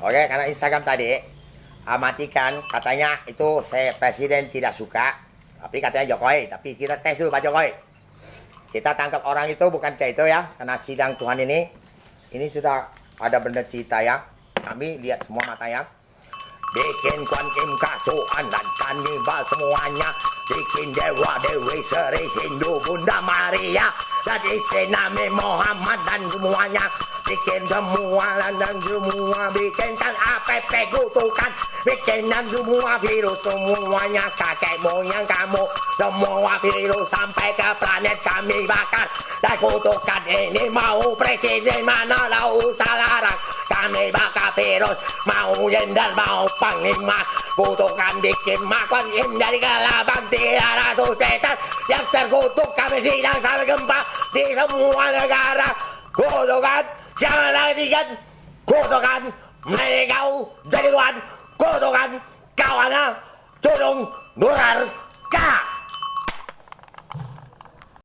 Oke, karena Instagram tadi matikan katanya itu saya presiden tidak suka, tapi katanya Jokowi. Tapi kita tes dulu Pak Jokowi. Kita tangkap orang itu bukan kayak itu ya, karena sidang Tuhan ini sudah ada benar cerita ya. Kami lihat semua matanya. Bikin kuantim kasuan dan kanibal semuanya. Bikin dewa dewi Sri Hindu Bunda Maria dan istri Nabi Muhammad dan semuanya. Bikin semua dan semua bikinkan APP kutukan. Bikinan semua virus semuanya. Kakek moyang kamu semua virus sampai ke planet kami bakar. Dan kutukan ini mau presiden mana lau salah larang. Kami bakar virus mau jenderal mau panglima. Kutukan bikin makon dari kelabang tidak ada suksesan yang terkutuk kami sidang sampai gempa di semua negara. Kutukan jangan lagi kan. Kutukan mereka dari luar. Kutukan kawannya turun nular kak.